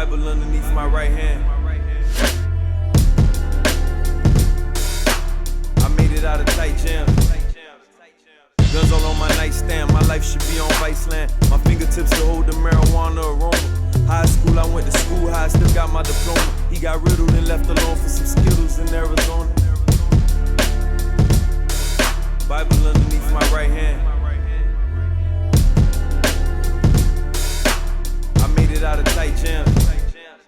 Bible underneath my right hand. I made it out of tight jams. Guns all on my nightstand. My life should be on Viceland. My fingertips to hold the marijuana aroma. High school, I went to school high, still got my diploma. He got riddled and left alone for some Skittles in Arizona. Bible underneath my right hand. I made it out of tight jams.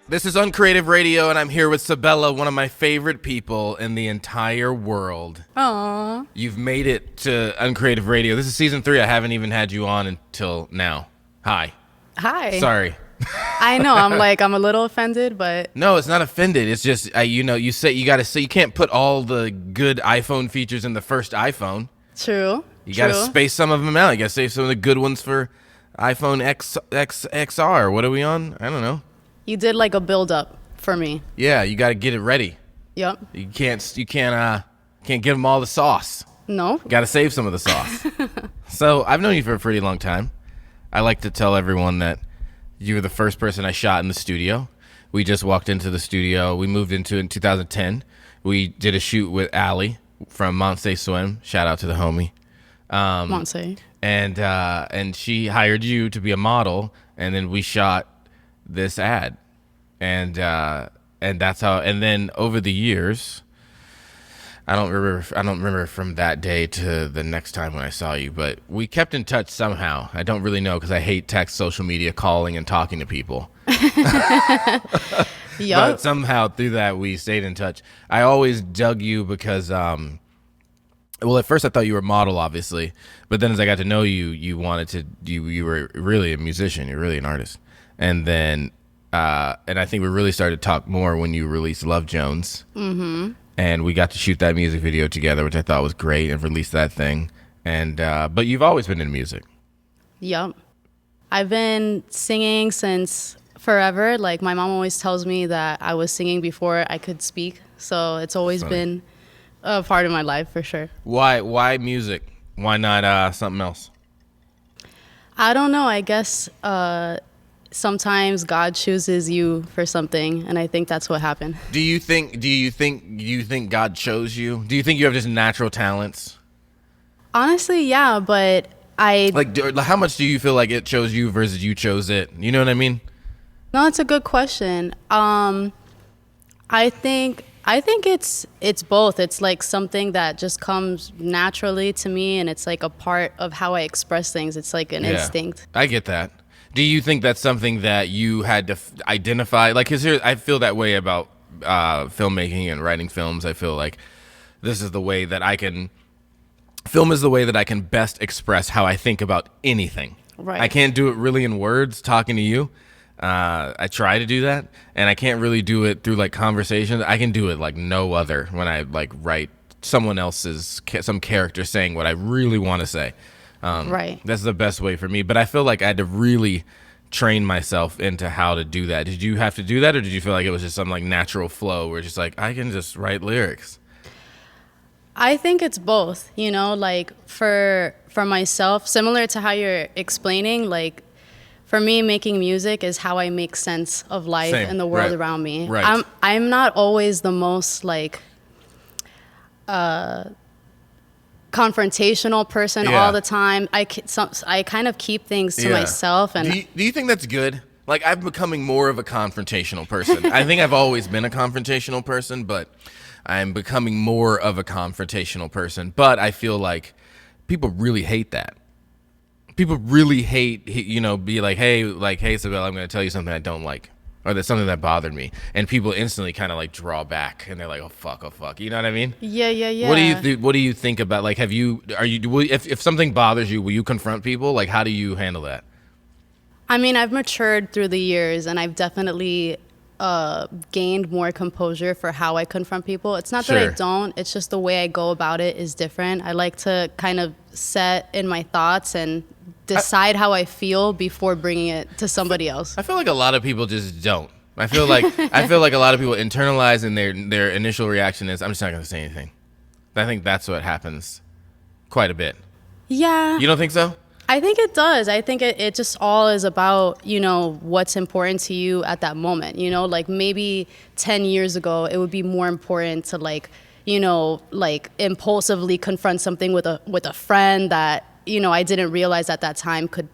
This is Uncreative Radio, and I'm here with Sabela, one of my favorite people in the entire world. Aww. You've made it to Uncreative Radio. This is season 3. I haven't even had you on until now. Hi. Hi. Sorry. I know. I'm a little offended, but No, it's not offended. It's just you say you got to say you can't put all the good iPhone features in the first iPhone. True. You got to space some of them out. You got to save some of the good ones for iPhone XR. What are we on? I don't know. You did like a build up for me. Yeah, you got to get it ready. Yep. You can't give them all the sauce. No. Got to save some of the sauce. So I've known you for a pretty long time. I like to tell everyone that you were the first person I shot in the studio. We just walked into the studio. We moved into it in 2010. We did a shoot with Allie from Monse Swim. Shout out to the homie. Monse. And she hired you to be a model, and then we shot this ad, and that's how. And then over the years, I don't remember from that day to the next time when I saw you, but we kept in touch somehow. I don't really know because I hate text, social media, calling, and talking to people. Yep. But somehow through that we stayed in touch. I always dug you because well, at first I thought you were a model, obviously, but then as I got to know you, you were really a musician. You're really an artist. And then, and I think we really started to talk more when you released Love Jones. Mm-hmm. And we got to shoot that music video together, which I thought was great, and release that thing. And but you've always been in music. Yep. I've been singing since forever. Like my mom always tells me that I was singing before I could speak. So it's always been a part of my life for sure. Why music? Why not something else? I don't know. I guess sometimes God chooses you for something, and I think that's what happened. Do you think God chose you? Do you think you have just natural talents? Honestly, yeah, but how much do you feel like it chose you versus you chose it? You know what I mean? No, it's a good question. I think it's both. It's like something that just comes naturally to me, and it's like a part of how I express things. It's like an instinct. I get that. Do you think that's something that you had to identify? Like, cause here, I feel that way about filmmaking and writing films. I feel like this is the way that film is the way that I can best express how I think about anything. Right. I can't do it really in words talking to you. I try to do that, and I can't really do it through like conversations. I can do it like no other when I like write someone else's some character saying what I really want to say. Right. That's the best way for me. But I feel like I had to really train myself into how to do that. Did you have to do that, or did you feel like it was just some like natural flow where just like I can just write lyrics? I think it's both. You know, like for myself, similar to how you're explaining, like for me, making music is how I make sense of life and the world around me. Right. I'm not always the most like confrontational person all the time. I kind of keep things to myself. And do you think that's good? Like, I'm becoming more of a confrontational person. I think I've always been a confrontational person, but I'm becoming more of a confrontational person. But I feel like people really hate that. People really hate, be like, hey, Sabela, I'm going to tell you something I don't like, or that's something that bothered me, and people instantly kind of like draw back, and they're like, oh fuck, you know what I mean? Yeah. What do you think about, like, if something bothers you, will you confront people? Like, how do you handle that? I mean, I've matured through the years, and I've definitely gained more composure for how I confront people. It's not that I don't, it's just the way I go about it is different. I like to kind of set in my thoughts and decide how I feel before bringing it to somebody else. I feel like a lot of people just don't. I feel like a lot of people internalize, and their initial reaction is, I'm just not going to say anything. I think that's what happens quite a bit. Yeah. You don't think so? I think it does. I think it just all is about, what's important to you at that moment. Like maybe 10 years ago, it would be more important to like impulsively confront something with a friend that, I didn't realize at that time could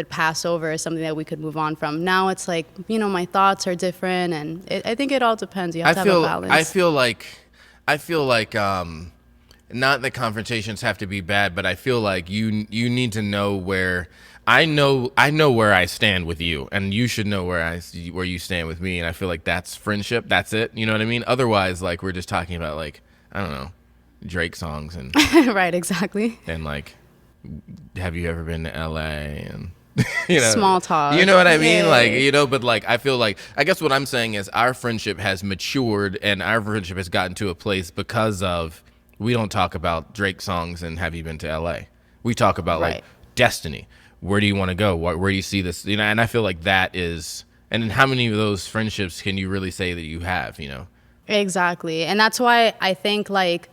pass over as something that we could move on from. Now it's like, my thoughts are different, and I think it all depends. You have to have a balance. I feel like not that confrontations have to be bad, but I feel like you need to know where I know where I stand with you, and you should know where you stand with me, and I feel like that's friendship. That's it. You know what I mean? Otherwise, like we're just talking about like, I don't know, Drake songs and right, exactly. And like, have you ever been to LA and small talk. You know what I mean? Yeah. Like, but like I feel like I guess what I'm saying is our friendship has matured and our friendship has gotten to a place because of we don't talk about Drake songs and have you been to LA. We talk about like destiny. Where do you want to go? Where do you see this? And I feel like that is, and how many of those friendships can you really say that you have, Exactly. And that's why I think like,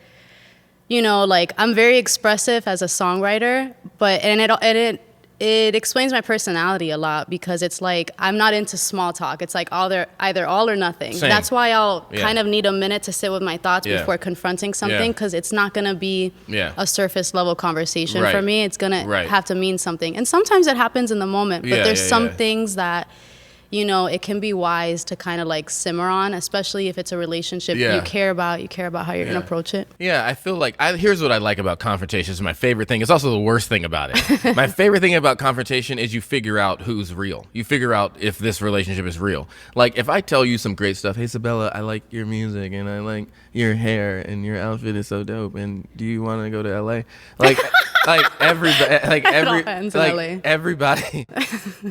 like I'm very expressive as a songwriter, it explains my personality a lot because it's like I'm not into small talk. It's like either all or nothing. Same. That's why I'll kind of need a minute to sit with my thoughts before confronting something because it's not going to be a surface level conversation for me. It's going to have to mean something. And sometimes it happens in the moment, but there's some things that it can be wise to kind of like simmer on, especially if it's a relationship you care about how you're going to approach it. Yeah, I feel like, here's what I like about confrontations. My favorite thing, it's also the worst thing about it. My favorite thing about confrontation is you figure out who's real. You figure out if this relationship is real. Like, if I tell you some great stuff, hey, Sabela, I like your music, and I like your hair, and your outfit is so dope, and do you want to go to LA? Like, everybody,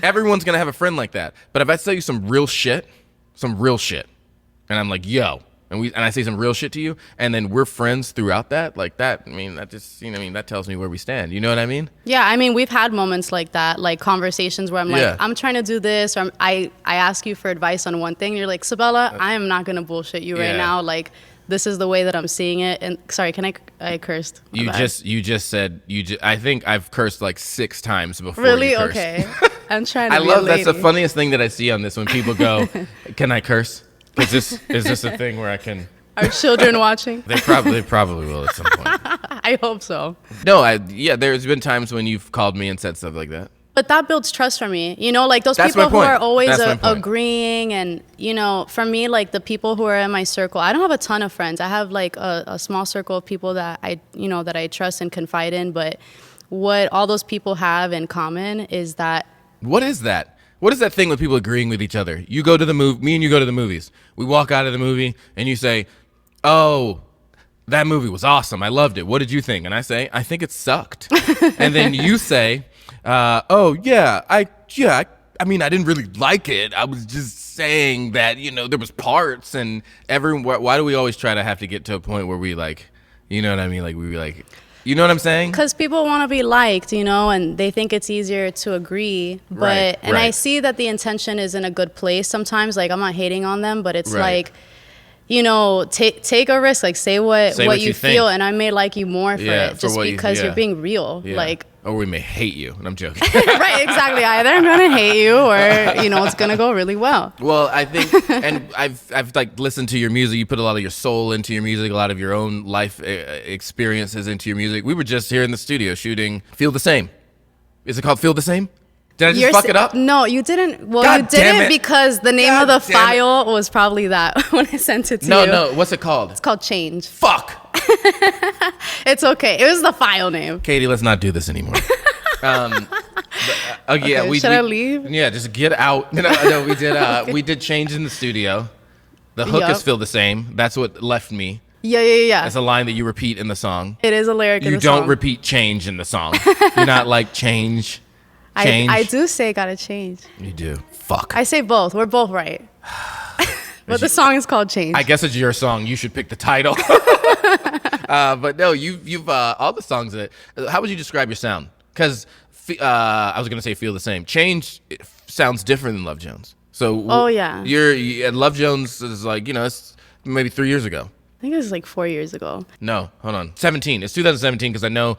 everyone's going to have a friend like that. But if I tell you some real shit, and I'm like, yo, and I say some real shit to you, and then we're friends throughout that, like that, that just, that tells me where we stand. You know what I mean? Yeah, we've had moments like that, like conversations where I'm like, I'm trying to do this, or I ask you for advice on one thing, and you're like, Sabela, I am not going to bullshit you right now, like, this is the way that I'm seeing it. And sorry, I cursed. You just said I think I've cursed like 6 times before. Really? You cursed. Okay. I'm trying to. I love that's the funniest thing that I see on this when people go, "Can I curse? Is this a thing where I can?" Are children watching? They probably will at some point. I hope so. No, there's been times when you've called me and said stuff like that. But that builds trust for me. Like those people who are always agreeing, and for me, like the people who are in my circle, I don't have a ton of friends. I have like a small circle of people that I trust and confide in. But what all those people have in common is that. What is that? What is that thing with people agreeing with each other? You go to the movie, me and you go to the movies. We walk out of the movie and you say, "Oh, that movie was awesome. I loved it. What did you think?" And I say, "I think it sucked." And then you say, I didn't really like it. I was just saying that, there was parts and why do we always try to have to get to a point where we like, you know what I mean? Like we like, you know what I'm saying? Because people want to be liked, and they think it's easier to agree. But I see that the intention is in a good place sometimes. Like I'm not hating on them, but it's like, take a risk. Like say what you feel, and I may like you more for it just because you're being real. Yeah. Like. Or we may hate you, and I'm joking. Right, exactly. Either I'm gonna hate you, or it's gonna go really well. Well, I think, and I've like listened to your music. You put a lot of your soul into your music, a lot of your own life experiences into your music. We were just here in the studio shooting "Feel the Same." Is it called "Feel the Same"? Did I just fuck it up? No, you didn't. Well, God you didn't because the name of the file was probably that when I sent it to you. No. What's it called? It's called Change. Fuck. It's okay. It was the file name. Katie, let's not do this anymore. Okay, should I leave? Yeah, just get out. No, we did. Okay. We did Change in the studio. The hook is "Feel the Same." That's what left me. Yeah. That's a line that you repeat in the song. It is a lyric in the song. You don't repeat "change" in the song. You're not like change. I do say gotta change. You do. Fuck. I say both. We're both right. But the song is called Change. I guess it's your song. You should pick the title. But no, you've all the songs that. How would you describe your sound? Because I was gonna say "Feel the Same." Change sounds different than Love Jones. So oh yeah, Love Jones is like it's maybe 3 years ago. I think it was like 4 years ago. No, hold on. 17. It's 2017 because I know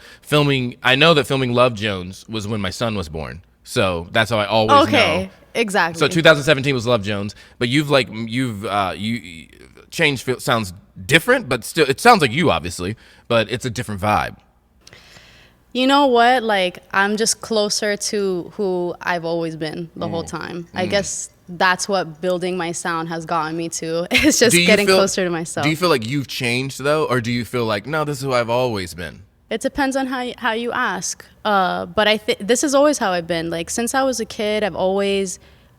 that filming Love Jones was when my son was born. So that's how I always know. Exactly. So 2017 was Love Jones, but you changed sounds different, but still it sounds like you obviously, but it's a different vibe. You know what? Like, I'm just closer to who I've always been the whole time. I guess that's what building my sound has gotten me to. It's just getting closer to myself. Do you feel like you've changed, though? Or do you feel like, no, this is who I've always been? It depends on how you ask. But I think this is always how I've been. Like, since I was a kid,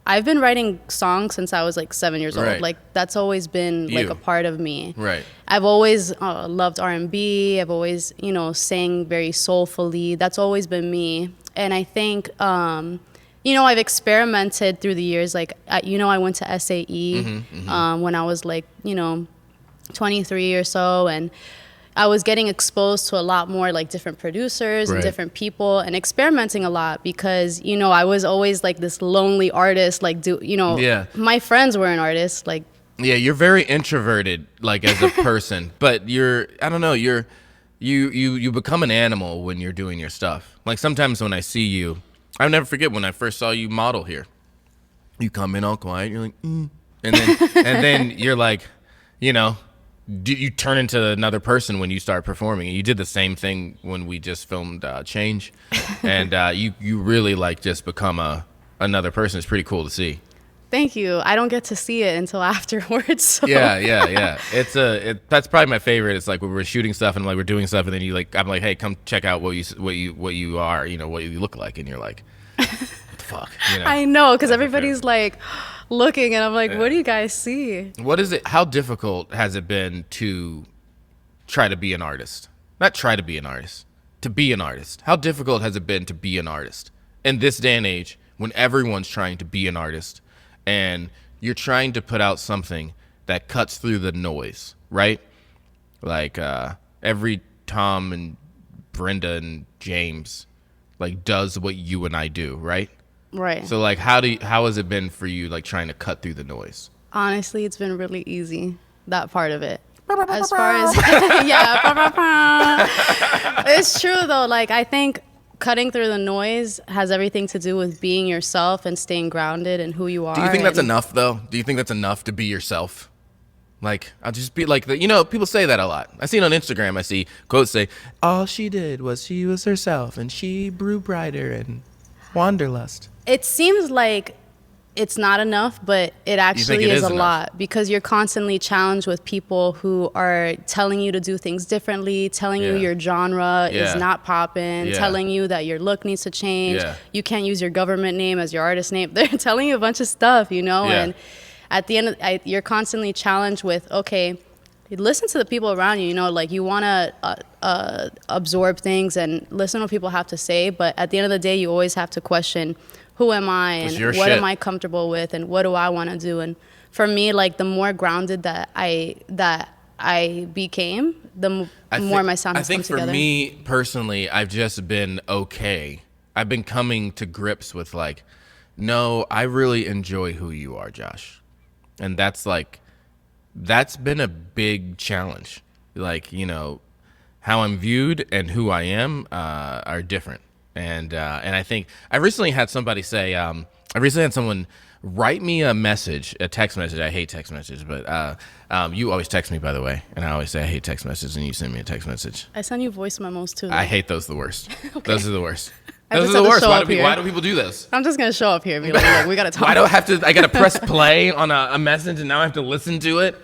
I've been writing songs since I was like 7 years old. Right. Like, that's always been like a part of me. Right. I've always loved R&B. I've always, sang very soulfully. That's always been me. And I think, I've experimented through the years. Like, I went to SAE when I was like, 23 or so. And I was getting exposed to a lot more like different producers and different people and experimenting a lot because, I was always like this lonely artist, like, my friends weren't artists. Like, yeah, you're very introverted, like as a person, but you become an animal when you're doing your stuff. Like sometimes when I see you, I'll never forget when I first saw you model here. You come in all quiet, you're like, and then you're like, you turn into another person when you start performing. You did the same thing when we just filmed Change, and you really like just become another person. It's pretty cool to see. Thank you. I don't get to see it until afterwards. So. Yeah. That's probably my favorite. It's like when we're shooting stuff and like we're doing stuff, and then I'm like, hey, come check out what you are, what you look like, and you're like, what the fuck? I know, because everybody's like looking, and I'm like, what do you guys see? What is it? How difficult has it been to try to be an artist? Not try to be an artist, to be an artist. How difficult has it been to be an artist in this day and age when everyone's trying to be an artist? And you're trying to put out something that cuts through the noise, right? Like every Tom and Brenda and James like does what you and I do, right? Right. So like how has it been for you like trying to cut through the noise? Honestly, it's been really easy, that part of it. As far as it's true though. Like I think cutting through the noise has everything to do with being yourself and staying grounded in who you are. Do you think that's enough, though? Do you think that's enough to be yourself? Like, I'll just be like, people say that a lot. I see it on Instagram. I see quotes say, all she did was she was herself, and she grew brighter and wanderlust. It seems like it's not enough, but it actually is a lot because you're constantly challenged with people who are telling you to do things differently, telling you your genre is not popping, telling you that your look needs to change. You can't use your government name as your artist name. They're telling you a bunch of stuff, and at the end, you're constantly challenged with, okay, listen to the people around you, like you want to absorb things and listen to what people have to say, but at the end of the day, you always have to question, who am I and what am I comfortable with and what do I want to do? And for me, like the more grounded that I became, the more my sound has come together. I think for me personally, I've just been okay. I've been coming to grips with like, no, I really enjoy who you are, Josh. And that's been a big challenge. Like, how I'm viewed and who I am are different. And I think I recently had somebody say, someone write me a text message. I hate text messages, but you always text me, by the way. And I always say I hate text messages, and you send me a text message. I send you voice memos too. I hate those the worst. Okay. Those are the worst. Those are the worst. Why do people do this? I'm just going to show up here and be like, we got to talk. Why do I got to press play on a message and now I have to listen to it?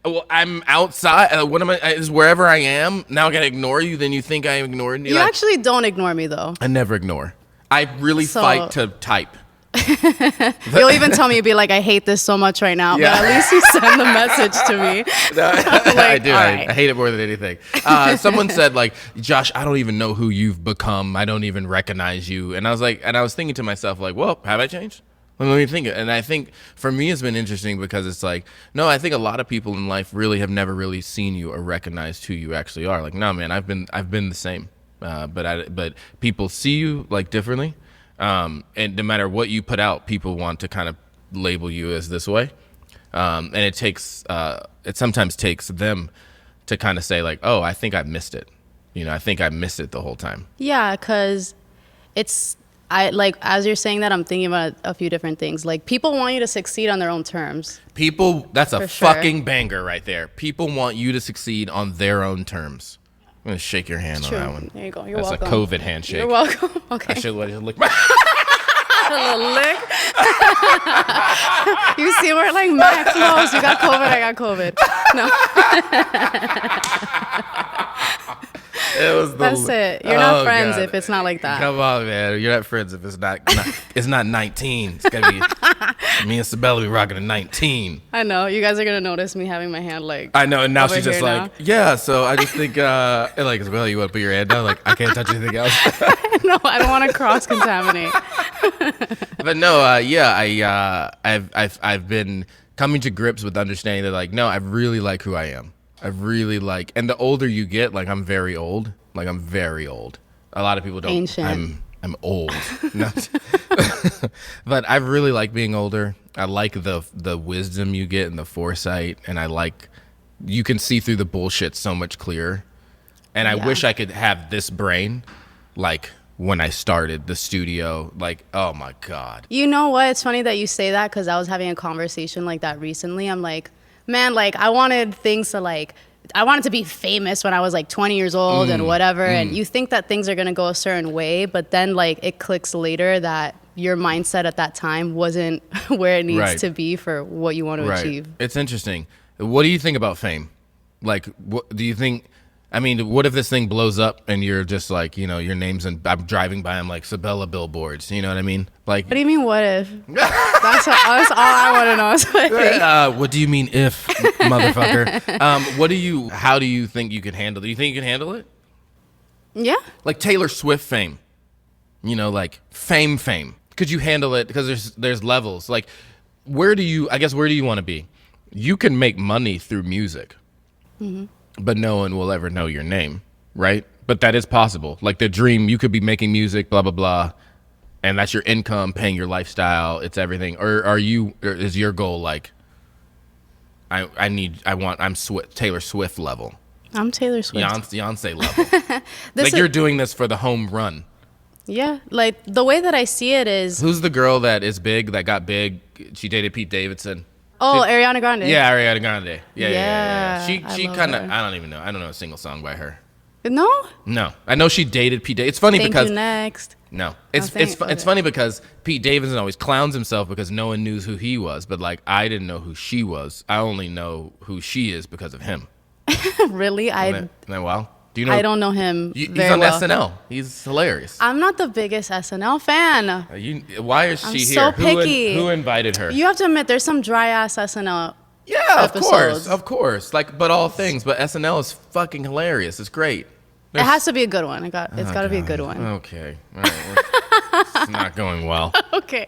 Well, I'm outside. What am I? Is wherever I am. Now I got to ignore you. Then you think I ignored you. You actually don't ignore me, though. I never ignore. I really fight to type. You'll even tell me, you'll be like, I hate this so much right now, but at least you send the message to me. No, I do. Right. I hate it more than anything. Someone said like, Josh, I don't even know who you've become. I don't even recognize you. And I was thinking to myself like, well, have I changed? Let me think. And I think for me, it's been interesting because it's like, no, I think a lot of people in life really have never really seen you or recognized who you actually are. Like, no, man, I've been the same. But people see you like differently. And no matter what you put out, people want to kind of label you as this way. And it sometimes takes them to kind of say like, oh, I think I missed it. I think I missed it the whole time. Yeah, because as you're saying that, I'm thinking about a few different things. Like, people want you to succeed on their own terms. That's a For sure. fucking banger right there. People want you to succeed on their own terms. I'm going to shake your hand on that one. There you go. You're welcome. welcome. That's a COVID handshake. You're welcome. Okay. I should let you lick my... A little lick. You see, we're like mad close. You got COVID, I got COVID. No. That's it. You're not friends if it's not like that. Come on, man. You're not friends if it's not 19. It's got to be... Me and Sabela be rocking a 19. I know. You guys are going to notice me having my hand like... I know, and now she's just now. like, yeah, so I just think, like, Sabela, you want to put your hand down? Like, I can't touch anything else. No, I don't want to cross-contaminate. But no, I've been coming to grips with understanding that, like, no, I really like who I am. I really like, and the older you get, like, I'm very old. Like, I'm very old. A lot of people don't. Ancient. I'm old. But I really like being older. I like the wisdom you get and the foresight, and I like you can see through the bullshit so much clearer. And I wish I could have this brain, like when I started the studio. Like, oh my God. You know what? It's funny that you say that, because I was having a conversation like that recently. I'm like, man, like, I wanted to be famous when I was like 20 years old and whatever. And you think that things are going to go a certain way, but then like it clicks later that your mindset at that time wasn't where it needs to be for what you want to achieve. It's interesting. What do you think about fame? Like, what do you think? I mean, what if this thing blows up and you're just like, your name's I'm driving by, I'm like Sabela billboards. You know what I mean? Like, what do you mean, what if? That's all I want to know. Is what I think. What do you mean if, motherfucker? How do you think you can handle it? Do you think you can handle it? Yeah. Like Taylor Swift fame, like fame. Could you handle it? Because there's levels. Like, where do you want to be? You can make money through music. Mm-hmm. But no one will ever know your name, right? But that is possible. Like the dream, you could be making music, blah, blah, blah, and that's your income, paying your lifestyle, it's everything. Or is your goal like, I'm Taylor Swift level? I'm Taylor Swift. Beyonce level. Like you're doing this for the home run. Yeah, like the way that I see it is... Who's the girl that got big? She dated Pete Davidson. Oh, Ariana Grande. Yeah, Ariana Grande. Yeah. She kind of, I don't even know. I don't know a single song by her. No. I know she dated Pete Davidson. It's funny because... You next. No. It's funny because Pete Davidson always clowns himself because no one knew who he was. But like, I didn't know who she was. I only know who she is because of him. Really? Well, do you know? I don't know him He's very on well. SNL. He's hilarious. I'm not the biggest SNL fan. Why is she I'm here? so picky. Who invited her? You have to admit, there's some dry ass SNL. Yeah, episodes. of course. Like, but all things. But SNL is fucking hilarious. It's great. It has to be a good one. It's got to be a good one. Okay. All right. It's not going well. Okay.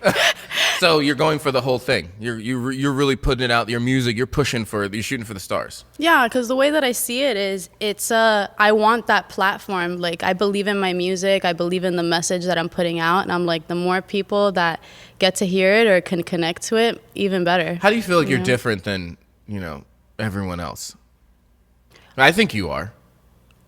So you're going for the whole thing. You're really putting it out. Your music. You're shooting for the stars. Yeah, because the way that I see it is, I want that platform. Like, I believe in my music. I believe in the message that I'm putting out, and I'm like, the more people that get to hear it or can connect to it, even better. How do you feel like you're different than everyone else? I think you are.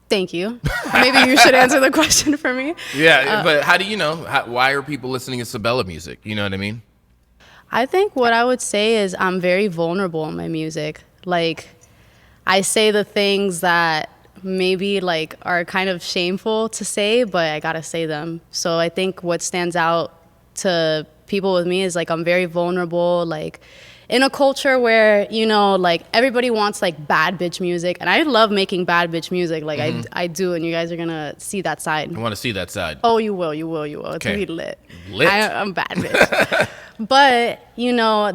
Thank you. Maybe you should answer the question for me. Yeah, but how do you know? Why are people listening to Sabela music? You know what I mean? I think what I would say is I'm very vulnerable in my music. Like, I say the things that maybe like are kind of shameful to say, but I gotta say them. So I think what stands out to people with me is like I'm very vulnerable, like in a culture where, like everybody wants like bad bitch music, and I love making bad bitch music. Like I do, and you guys are gonna see that side. I want to see that side. Oh, you will. It's gonna be lit. I'm bad bitch. But,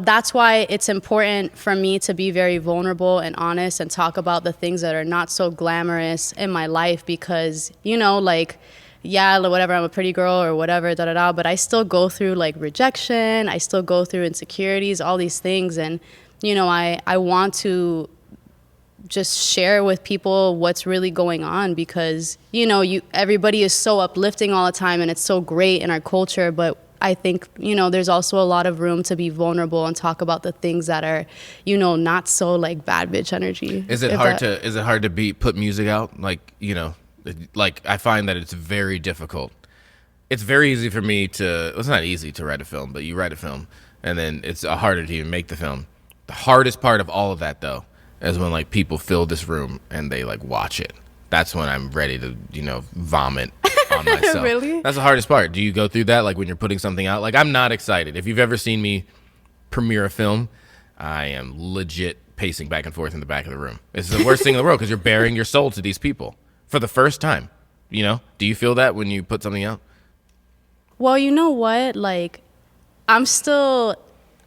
that's why it's important for me to be very vulnerable and honest and talk about the things that are not so glamorous in my life because, whatever, I'm a pretty girl or whatever, but I still go through like rejection. I still go through insecurities, all these things. And, I want to just share with people what's really going on because, everybody is so uplifting all the time and it's so great in our culture, but I think, there's also a lot of room to be vulnerable and talk about the things that are, not so like bad bitch energy. Is it hard to put music out? Like, like I find that it's very difficult. It's very easy for me it's not easy to write a film, but you write a film and then it's harder to even make the film. The hardest part of all of that though is when like people fill this room and they like watch it. That's when I'm ready to, vomit on myself. Really? That's the hardest part. Do you go through that like when you're putting something out? Like I'm not excited. If you've ever seen me premiere a film, I am legit pacing back and forth in the back of the room. It's the worst thing in the world because you're bearing your soul to these people for the first time. Do you feel that when you put something out? Well, you know what? Like, I'm still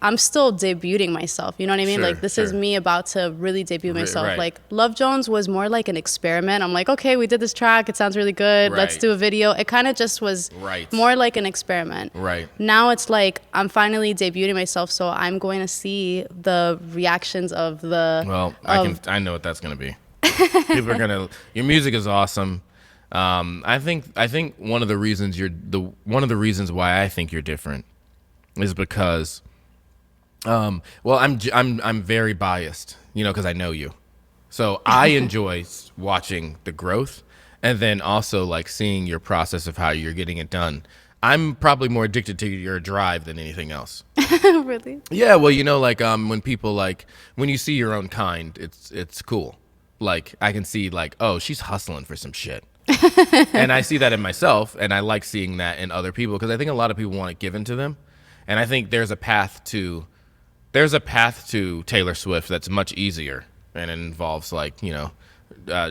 debuting myself. You know what I mean? Sure, like, this sure. is me about to really debut myself. Right. Like, Love Jones was more like an experiment. I'm like, okay, we did this track. It sounds really good. Right. Let's do a video. It kind of just was more like an experiment. Right. Now it's like I'm finally debuting myself, so I'm going to see the reactions of the. Well, I know what that's going to be. People are gonna. Your music is awesome. I think one of the reasons why I think you're different is because, I'm very biased, because I know you, so I enjoy watching the growth, and then also like seeing your process of how you're getting it done. I'm probably more addicted to your drive than anything else. Really? Yeah. Well, like when people when you see your own kind, it's cool. Like I can see like, oh, she's hustling for some shit. And I see that in myself, and I like seeing that in other people because I think a lot of people want it given to them, and I think there's a path to Taylor Swift that's much easier, and it involves like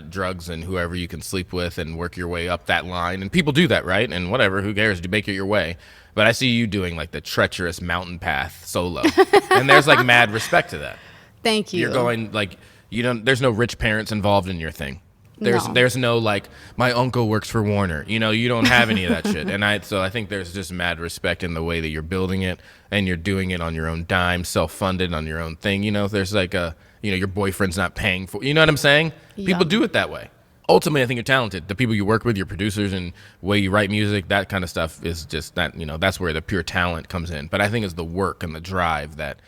drugs and whoever you can sleep with and work your way up that line, and people do that, right? And whatever, who cares? You make it your way. But I see you doing like the treacherous mountain path solo, and there's like mad respect to that. Thank you. You're going like there's no rich parents involved in your thing. No. There's no like my uncle works for Warner. You don't have any of that shit. And I think there's just mad respect in the way that you're building it, and you're doing it on your own dime, self-funded on your own thing. There's like your boyfriend's not paying for. You know what I'm saying? Yeah. People do it that way. Ultimately, I think you're talented. The people you work with, your producers, and way you write music, that kind of stuff is just that. That's where the pure talent comes in. But I think it's the work and the drive that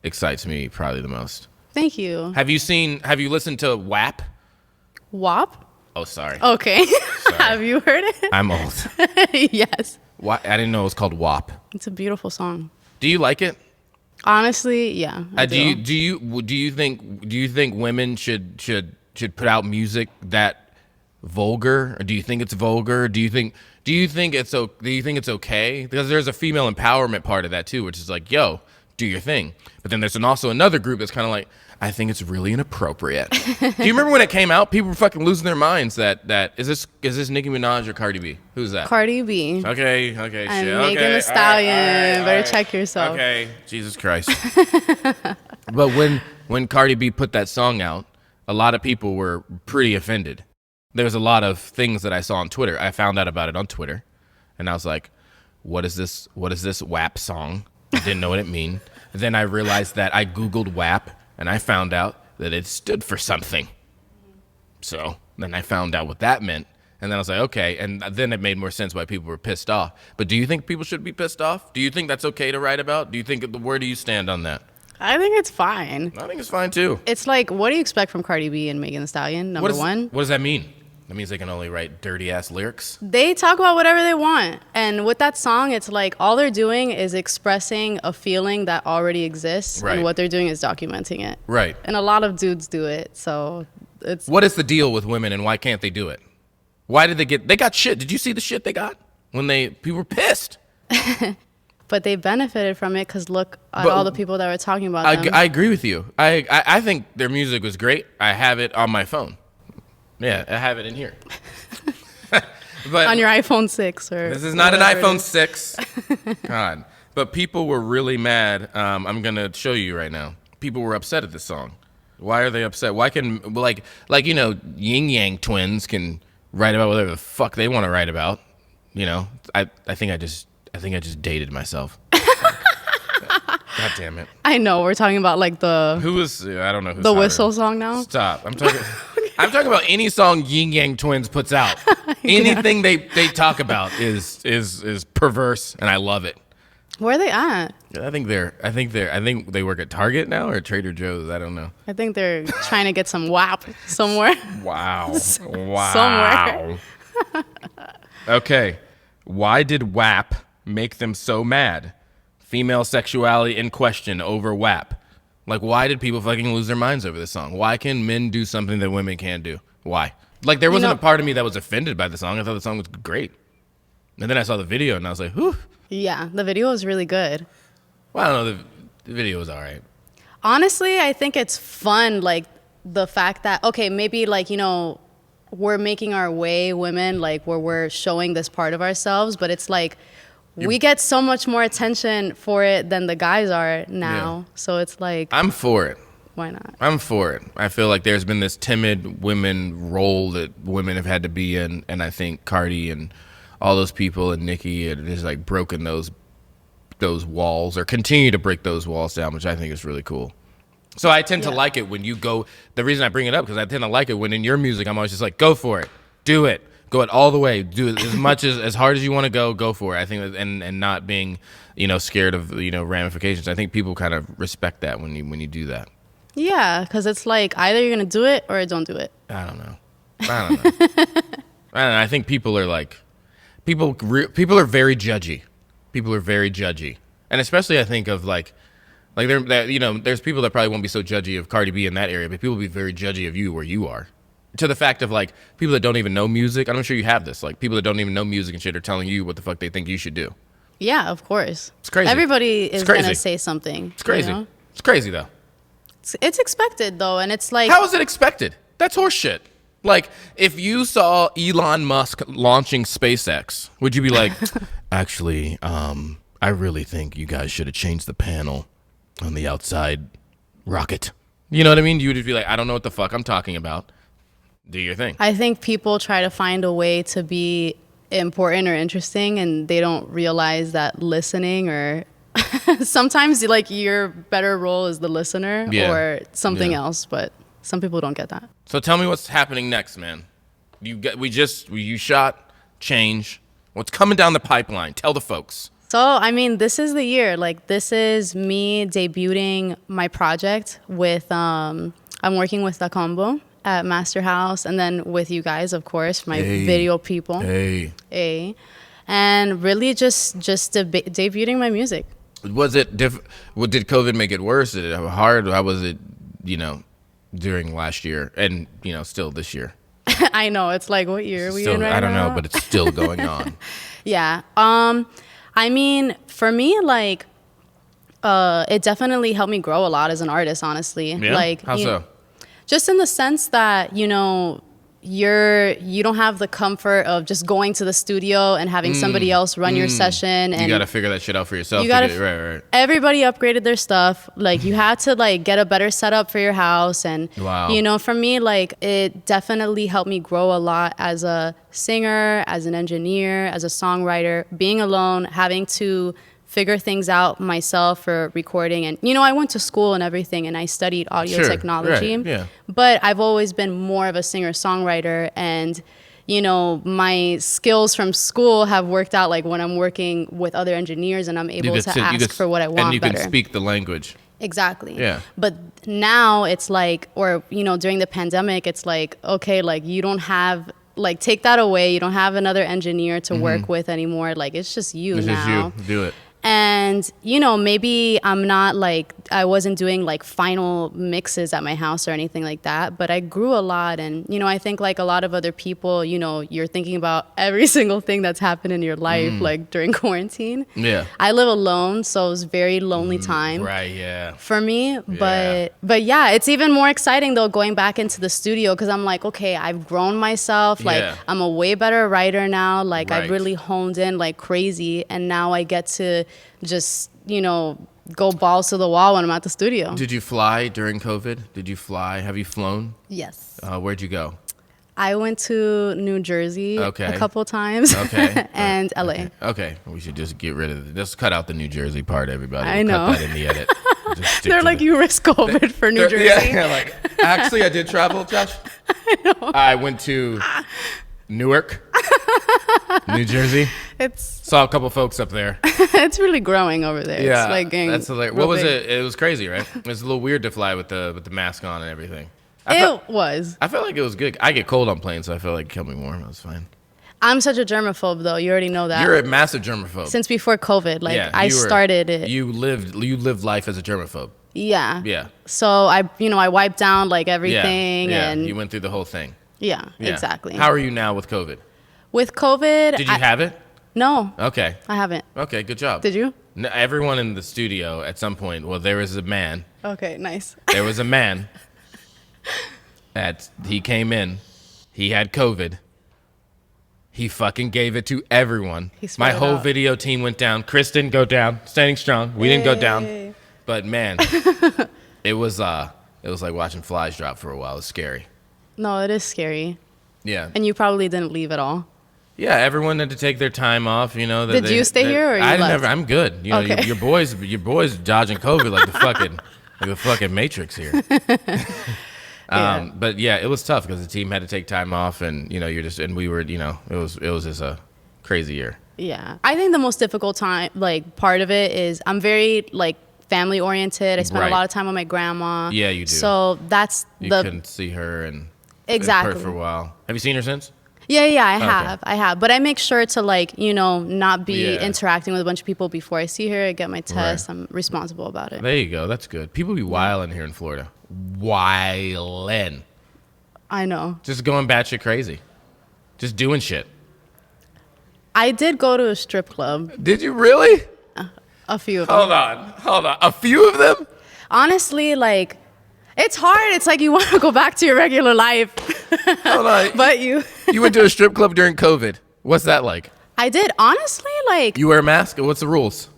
excites me probably the most. Thank you. Have you listened to WAP? WAP? Oh, sorry. Okay. Sorry. Have you heard it? I'm old. Yes. I didn't know it was called WAP. It's a beautiful song. Do you like it? Honestly, yeah. I do. Do you think women should put out music that vulgar, or do you think it's vulgar? Do you think it's okay? Because there's a female empowerment part of that too, which is like, yo, do your thing. But then there's also another group that's kind of like, I think it's really inappropriate. Do you remember when it came out? People were fucking losing their minds. That is this Nicki Minaj or Cardi B? Who's that? Cardi B. Okay, I'm shit. Megan Okay, Thee Stallion. all Better right. check yourself. Okay, Jesus Christ. But when Cardi B put that song out, a lot of people were pretty offended. There was a lot of things that I saw on Twitter. I found out about it on Twitter, and I was like, what is this WAP song? I didn't know what it mean. Then I realized that I Googled WAP, and I found out that it stood for something. So then I found out what that meant, and then I was like, okay, and then it made more sense why people were pissed off. But do you think people should be pissed off? Do you think that's okay to write about? Where do you stand on that? I think it's fine. I think it's fine too. It's like, what do you expect from Cardi B and Megan Thee Stallion? Number one. What does that mean? That means they can only write dirty ass lyrics? They talk about whatever they want. And with that song, it's like all they're doing is expressing a feeling that already exists. Right. And what they're doing is documenting it. Right. And a lot of dudes do it. So it's. What is the deal with women, and why can't they do it? Why did they got shit? Did you see the shit they got? People were pissed. But they benefited from it because look at all the people that were talking about them. I agree with you. I think their music was great. I have it on my phone. Yeah, I have it in here. But on your iPhone 6 or this is not an whatever it iPhone is. 6. God. But people were really mad. I'm going to show you right now. People were upset at this song. Why are they upset? Why can Yin Yang twins can write about whatever the fuck they want to write about. I think I just dated myself. God damn it. I know we're talking about like I don't know who's the whistle song now. Stop. I'm talking about any song Yin Yang Twins puts out. Anything they talk about is perverse, and I love it. Where are they at? I think they work at Target now or Trader Joe's. I don't know. I think they're trying to get some WAP somewhere. Wow. Somewhere. Okay. Why did WAP make them so mad? Female sexuality in question over WAP. Like, why did people fucking lose their minds over this song? Why can men do something that women can't do? Why? Like, there wasn't a part of me that was offended by the song. I thought the song was great. And then I saw the video, and I was like, whew. Yeah, the video was really good. Well, I don't know. The video was all right. Honestly, I think it's fun, like, the fact that, okay, maybe, like, you know, we're making our way, women, like, where we're showing this part of ourselves, but it's like, we get so much more attention for it than the guys are now. Yeah. So it's like... I'm for it. Why not? I'm for it. I feel like there's been this timid women role that women have had to be in, and I think Cardi and all those people and Nicki have just like broken those walls or continue to break those walls down, which I think is really cool. So I tend to like it when you go... The reason I bring it up, because I tend to like it when in your music, I'm always just like, go for it. Do it. Go it all the way. Do it as much as hard as you want to go for it. I think, and not being, you know, scared of, you know, ramifications. I think people kind of respect that when you do that. Yeah, because it's like either you're gonna do it or don't do it. I don't know. I don't know. I think people are like, people are very judgy. People are very judgy, and especially I think of like there, you know, there's people that probably won't be so judgy of Cardi B in that area, but people will be very judgy of you where you are. To the fact of like people that don't even know music, I'm sure you have this. Like people that don't even know music and shit are telling you what the fuck they think you should do. Yeah, of course. It's crazy. Everybody is gonna say something. It's crazy. You know? It's crazy though. It's expected though, and it's like, how is it expected? That's horseshit. Like if you saw Elon Musk launching SpaceX, would you be like, actually, I really think you guys should have changed the panel on the outside rocket. You know what I mean? You would be like, I don't know what the fuck I'm talking about. Do your thing. I think people try to find a way to be important or interesting, and they don't realize that listening or sometimes like your better role is the listener or something else, but some people don't get that. So tell me what's happening next, man. You shot Change. What's coming down the pipeline? Tell the folks. So, I mean, this is the year. Like, this is me debuting my project with, I'm working with Da Combo at Master House, and then with you guys, of course, my video people. And really just debuting my music. Was it did COVID make it worse? Did it hard? How was it, you know, during last year and, you know, still this year? I know. It's like, what year are we in right now? I don't know, but it's still going on. Yeah. I mean, for me, like, it definitely helped me grow a lot as an artist, honestly. Yeah? Like, how so? Just in the sense that, you know, you don't have the comfort of just going to the studio and having somebody else run your session, and you gotta figure that shit out for yourself. Right. Everybody upgraded their stuff. Like, you had to like get a better setup for your house, and you know, for me, like, it definitely helped me grow a lot as a singer, as an engineer, as a songwriter. Being alone, having to figure things out myself for recording. And, you know, I went to school and everything, and I studied audio technology. Right. Yeah. But I've always been more of a singer-songwriter. And, you know, my skills from school have worked out, like, when I'm working with other engineers and I'm able to ask for what I want. And you can speak the language. Exactly. Yeah. But now it's like, or, you know, during the pandemic, it's like, okay, like, you don't have... Like, take that away. You don't have another engineer to work with anymore. Like, it's just you now. It's just you. Do it. And, you know, maybe I'm not like, I wasn't doing like final mixes at my house or anything like that, but I grew a lot. And, you know, I think like a lot of other people, you know, you're thinking about every single thing that's happened in your life, like during quarantine. Yeah. I live alone, so it was a very lonely time. Right, yeah. For me. But yeah, it's even more exciting though, going back into the studio, because I'm like, okay, I've grown myself. Like, I'm a way better writer now. Like, I've really honed in like crazy. And now I get to just, you know, go balls to the wall when I'm at the studio. Did you fly during COVID? Did you fly? Have you flown? Yes. Where'd you go? I went to New Jersey a couple times. And LA. Okay. We should just get rid of it. Just cut out the New Jersey part, everybody. I know. Cut that in the edit. They're like, you risk COVID for New Jersey. Yeah, like, actually, I did travel, Josh. I know. I went to Newark. New Jersey. It's Saw a couple folks up there. it's really growing over there. Yeah, it's like getting that's hilarious. real What was big. it? It was crazy, right? It was a little weird to fly with the mask on and everything. It was. I felt like it was good. I get cold on planes, so I felt like it kept me warm. It was fine. I'm such a germaphobe, though. You already know that. You're a massive germaphobe. Since before COVID, like Yeah, I started it. You lived life as a germaphobe. Yeah. Yeah. So I wiped down like everything, Yeah. and You went through the whole thing. yeah, Yeah. exactly. How are you now with COVID? With COVID, Did you have it? No, Okay. I haven't. Okay. Good job. Did you? No, everyone in the studio at some point. Well, there was a man. Okay, nice. There was a man. He came in. He had COVID. He fucking gave it to everyone. He spread My it whole out. video team went down. Chris didn't go down. Standing strong. We didn't go down. Yay. But man, it was like watching flies drop for a while. It was scary. No, it is scary, Yeah. and you probably didn't leave at all. Yeah, everyone had to take their time off. You know. Did you stay here or you I left? never. I'm good. You know, Okay. your boys dodging COVID like the fucking Matrix here. Yeah. But yeah, it was tough because the team had to take time off, and you know, we were, you know, it was just a crazy year. Yeah, I think the most difficult part of it is I'm very family oriented. I spend Right. a lot of time with my grandma. Yeah, you do. So that's You the couldn't see her and Exactly. for a while. Have you seen her since? Yeah, Okay. I have. But I make sure to not be Yeah. interacting with a bunch of people before I see her. I get my test. Right. I'm responsible about it. There you go. That's good. People be wilding here in Florida. Wildin'. I know. Just going batshit crazy. Just doing shit. I did go to a strip club, Did you really? a few of them. Hold on. A few of them? Honestly, it's hard. It's like you want to go back to your regular life, Hold on. but you You went to a strip club during COVID. What's that like? I did. Honestly, You wear a mask? What's the rules?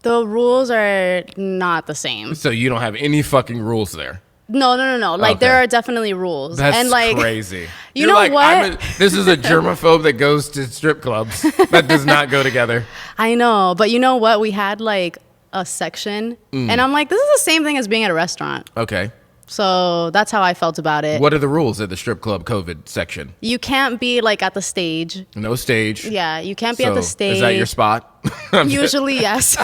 the rules are not the same. So you don't have any fucking rules there. No. Okay. There are definitely rules. That's and crazy. You know what? This is a germaphobe that goes to strip clubs. That does not go together. I know, but you know what? We had a section, and I'm like, this is the same thing as being at a restaurant. Okay. So that's how I felt about it. What are the rules at the strip club COVID section? You can't be at the stage. No stage. Yeah, you can't be So, at the stage. Is that your spot? Usually, yes.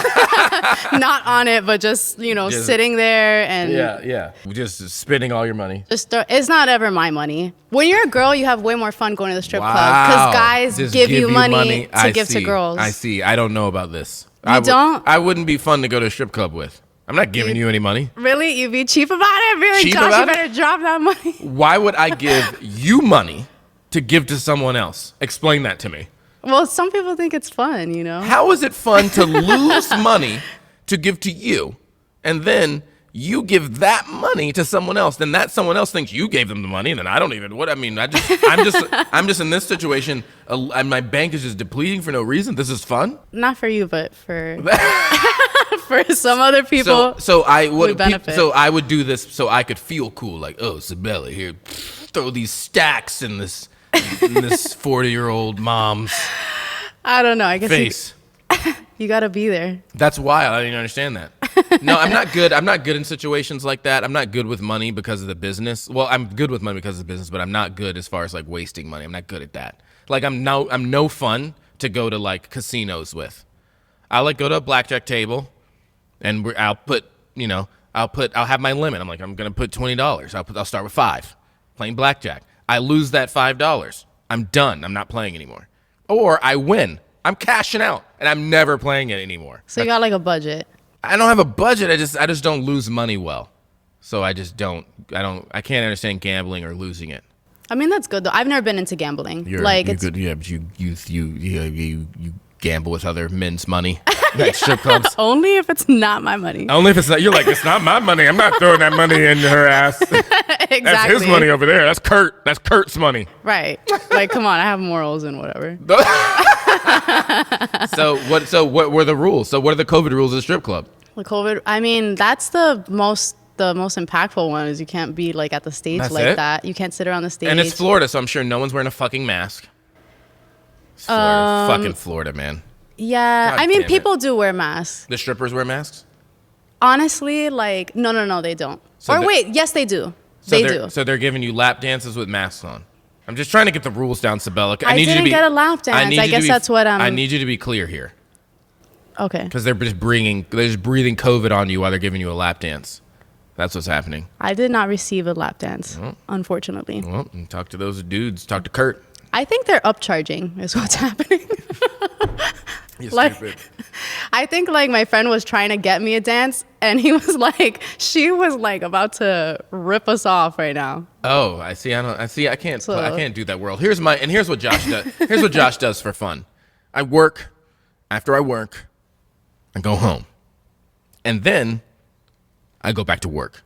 Not on it, but just sitting there and Yeah. Just spending all your money. it's not ever my money. When you're a girl, you have way more fun going to the strip club Wow. because guys Just give you money to I give to see. girls. I see. I don't know about this. You don't? I wouldn't be fun to go to a strip club with. I'm not giving you any money. Really? You be cheap about it? Really? Cheap Josh, about you it? better drop that money. Why would I give you money to give to someone else? Explain that to me. Well, some people think it's fun, How is it fun to lose money to give to you, and then you give that money to someone else? Then that someone else thinks you gave them the money, and then I don't even. What I mean, I'm just in this situation, and my bank is just depleting for no reason. This is fun. Not for you, but for for some other people. So I would benefit. So I would do this so I could feel cool. Like, oh, Sabela, here, throw these stacks in this 40-year-old mom's I don't know. I guess face. you got to be there. That's wild. I didn't understand that. No, I'm not good. I'm not good in situations like that. I'm not good with money because of the business. Well, I'm good with money because of the business, but I'm not good as far as wasting money. I'm not good at that. I'm no fun to go to casinos with. I'll go to a blackjack table, and I'll have my limit. I'm gonna put $20. I'll start with $5, playing blackjack. I lose that $5. I'm done. I'm not playing anymore. Or I win. I'm cashing out, and I'm never playing it anymore. So you got a budget. I don't have a budget. I just don't lose money well. So I just don't. I can't understand gambling or losing it. I mean, that's good though. I've never been into gambling. You're good. Yeah, but you gamble with other men's money at strip clubs. Only if it's not my money. Only if it's not. You're like, it's not my money. I'm not throwing that money in her ass. Exactly. That's his money over there. That's Kurt. That's Kurt's money. Right. Come on. I have morals and whatever. So what were the rules? So what are the COVID rules of the strip club? The COVID. I mean, that's the most impactful one is you can't be at the stage That's like it? that. You can't sit around the stage. And it's Florida, so I'm sure no one's wearing a fucking mask. It's Florida. Fucking Florida, man. Yeah. God I mean, damn people do wear masks. The strippers wear masks? Honestly, no, they don't. So Wait, yes, they do. So They they're- do. So they're giving you lap dances with masks on. I'm just trying to get the rules down, Sabela. I didn't get a lap dance. I guess that's what I need you to be clear here. Okay. Because they're just breathing COVID on you while they're giving you a lap dance. That's what's happening. I did not receive a lap dance, unfortunately. Well, talk to those dudes. Talk to Kurt. I think they're upcharging is what's happening. You're like, stupid. I think like my friend was trying to get me a dance, and he was like, she was like about to rip us off right now. Oh, I see. I can't do that world. Here's what Josh does. Here's what Josh does for fun. I work. After I work, I go home, and then I go back to work.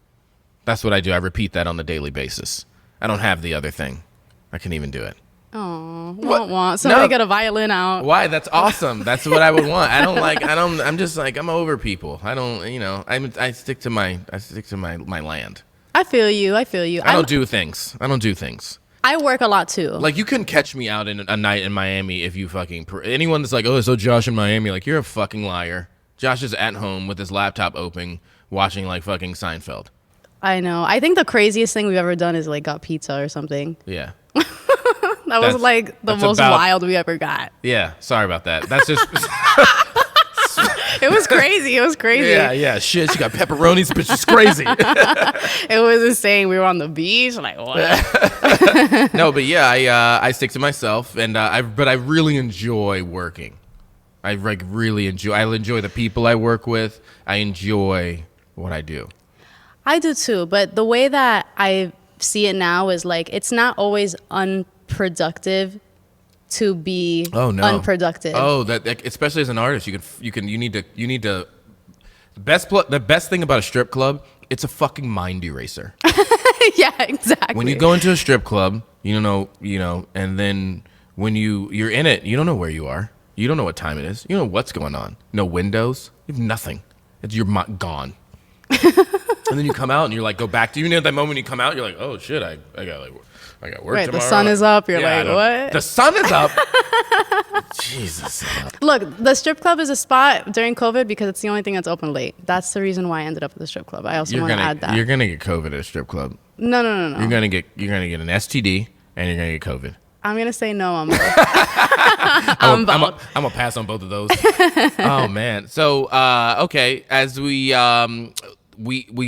That's what I do. I repeat that on a daily basis. I don't have the other thing. I can't even do it. Oh, want. Somebody get a violin out. Why? That's awesome. That's what I would want. I'm just like, I'm over people. I don't, I stick to my land. I feel you. I don't do things. I work a lot too. Like, you couldn't catch me out in a night in Miami if you fucking, anyone that's like, oh, so Josh in Miami, like, you're a fucking liar. Josh is at home with his laptop open, watching like fucking Seinfeld. I know. I think the craziest thing we've ever done is like got pizza or something. Yeah. That was like the most wild we ever got. Yeah. Sorry about that. That's just. It was crazy. Yeah. Shit. She got pepperonis, but she's crazy. It was insane. We were on the beach. Like, what? No, but yeah, I stick to myself, and but I really enjoy working. I enjoy the people I work with. I enjoy what I do. I do too, but the way that I see it now is like it's not always unproductive to be unproductive. Oh, that especially as an artist, you need to. The best thing about a strip club, it's a fucking mind eraser. Yeah, exactly. When you go into a strip club, you know, and then when you're in it, you don't know where you are. You don't know what time it is. You don't know what's going on. No windows. You have nothing. You're gone. And then you come out and you're like, go back to, you know, that moment you come out, you're like, oh shit, I got work right, tomorrow. The sun is up. You're like, what? The sun is up. Jesus. Look, the strip club is a spot during COVID because it's the only thing that's open late. That's the reason why I ended up at the strip club. I also want to add that. You're gonna get COVID at a strip club. No. You're gonna get an STD and you're gonna get COVID. I'm gonna say no on both. I'm gonna pass on both of those. Oh man. So okay, as we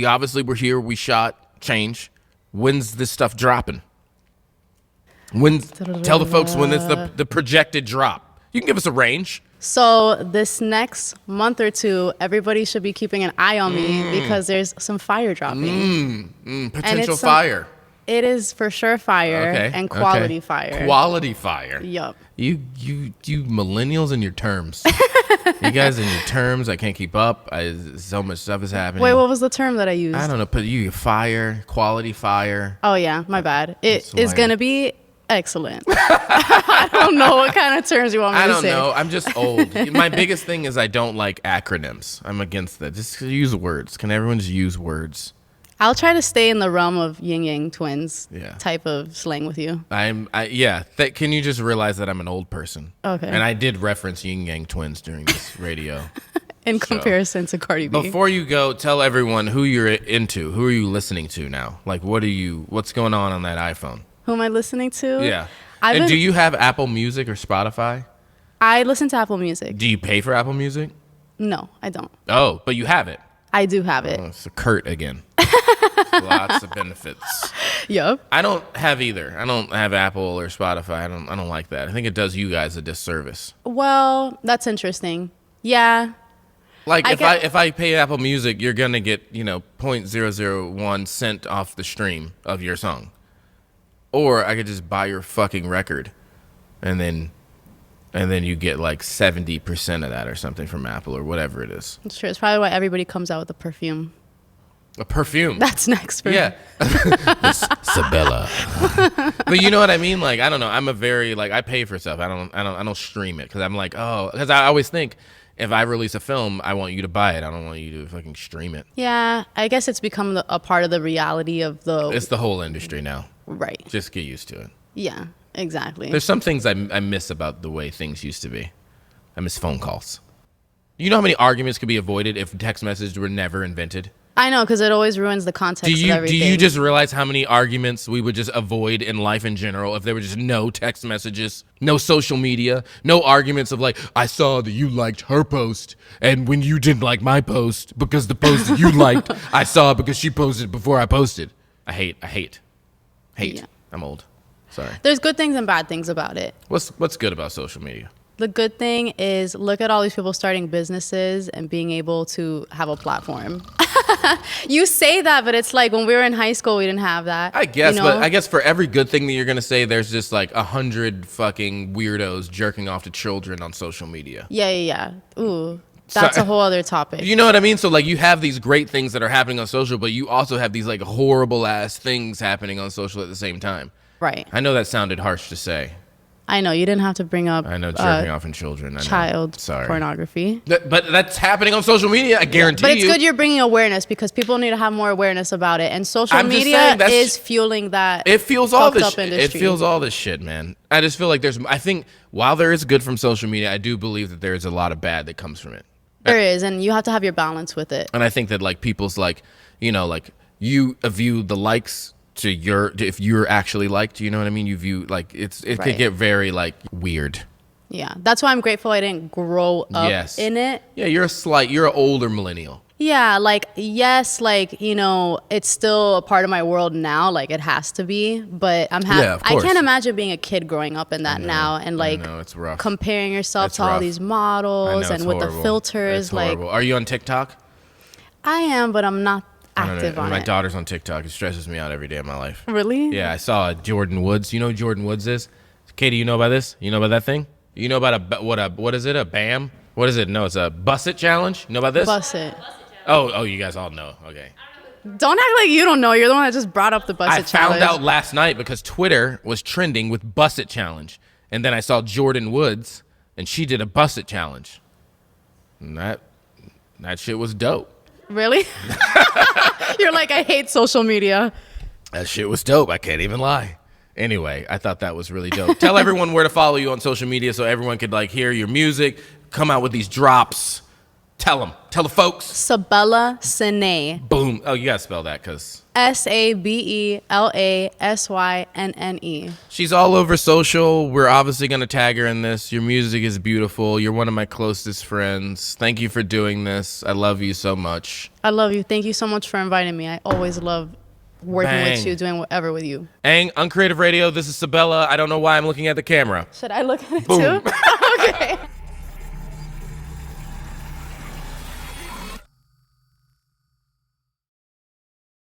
obviously were here, we shot Change. When's this stuff dropping? Tell the folks when it's the projected drop. You can give us a range. So this next month or two, everybody should be keeping an eye on me because there's some fire dropping. Potential fire. It is for sure fire and quality fire. Quality fire. Yup. You millennials and your terms. You guys and your terms, I can't keep up. So much stuff is happening. Wait, what was the term that I used? I don't know. But fire, quality fire. Oh yeah, my bad. It is gonna be excellent. I don't know what kind of terms you want me to say. I don't know. I'm just old. My biggest thing is I don't like acronyms. I'm against that. Just use words. Can everyone just use words? I'll try to stay in the realm of yin yang twins type of slang with you. Can you just realize that I'm an old person? Okay. And I did reference yin yang twins during this radio. In comparison to Cardi B. Before you go, tell everyone who you're into. Who are you listening to now? Like, what's going on that iPhone? Who am I listening to? Yeah. Do you have Apple Music or Spotify? I listen to Apple Music. Do you pay for Apple Music? No, I don't. Oh, but you have it. I do have it. It's a Kurt again. Lots of benefits. Yup. I don't have either. I don't have Apple or Spotify. I don't like that. I think it does you guys a disservice. Well, that's interesting. Yeah. Like if I pay Apple Music, you're gonna get 0.001 cent off the stream of your song, or I could just buy your fucking record, and then you get like 70% of that or something from Apple or whatever it is. It's true. It's probably why everybody comes out with a perfume. A perfume. That's next for me. Sabela. But you know what I mean? Like, I don't know. I'm a very I pay for stuff. I don't stream it because I'm like, because I always think if I release a film, I want you to buy it. I don't want you to fucking stream it. Yeah, I guess it's become a part of the reality of the. It's the whole industry now. Right. Just get used to it. Yeah, exactly. There's some things I miss about the way things used to be. I miss phone calls. You know how many arguments could be avoided if text messages were never invented? I know, because it always ruins the context of everything. Do you just realize how many arguments we would just avoid in life in general if there were just no text messages, no social media, no arguments of like, I saw that you liked her post, and when you didn't like my post because the post that you liked, I saw because she posted before I posted. I hate. Yeah. I'm old. Sorry. There's good things and bad things about it. What's good about social media? The good thing is look at all these people starting businesses and being able to have a platform. You say that, but it's like when we were in high school, we didn't have that. I guess, you know? But I guess for every good thing that you're going to say, there's just like 100 fucking weirdos jerking off to children on social media. Yeah. Ooh, that's a whole other topic. You know what I mean? So like you have these great things that are happening on social, but you also have these like horrible ass things happening on social at the same time. Right. I know that sounded harsh to say. I know, you didn't have to bring up jerking off in children. Child pornography. But that's happening on social media, I guarantee you. But it's good you're bringing awareness because people need to have more awareness about it. And social media is fueling that. It fuels all this shit. Industry. It fuels all this shit, man. I just feel like I think while there is good from social media, I do believe that there is a lot of bad that comes from it. There is, and you have to have your balance with it. And I think that like people's like, you know, like you view the likes to if you're actually liked, you know what I mean? You view like it could get very like weird. Yeah, that's why I'm grateful I didn't grow up in it. Yeah, you're an older millennial. Yeah, like yes, like you know, it's still a part of my world now. Like it has to be, but I'm happy. Yeah, of course. I can't imagine being a kid growing up in that now and like it's rough. Comparing yourself to all these models and with the filters. It's horrible. Are you on TikTok? I am, but I'm not active on it. My daughter's on TikTok. It stresses me out every day of my life. Really? Yeah, I saw Jordan Woods. You know who Jordan Woods is? Katie, you know about this? You know about that thing? You know about what is it? A BAM? What is it? No, it's a Bus It challenge. You know about this? Bus It. Oh, you guys all know. Okay. Don't act like you don't know. You're the one that just brought up the Bus It challenge. I found out last night because Twitter was trending with Bus It challenge. And then I saw Jordan Woods, and she did a Bus It challenge. And that shit was dope. Really? You're like, I hate social media. That shit was dope. I can't even lie. Anyway, I thought that was really dope. Tell everyone where to follow you on social media so everyone could like hear your music, come out with these drops. Tell them. Tell the folks. Sabela Synne. Boom. Oh, you got to spell that because Sabelasyne. She's all over social. We're obviously going to tag her in this. Your music is beautiful. You're one of my closest friends. Thank you for doing this. I love you so much. I love you. Thank you so much for inviting me. I always love working with you, doing whatever with you. Uncreative Radio. This is Sabela. I don't know why I'm looking at the camera. Should I look at it too? Okay.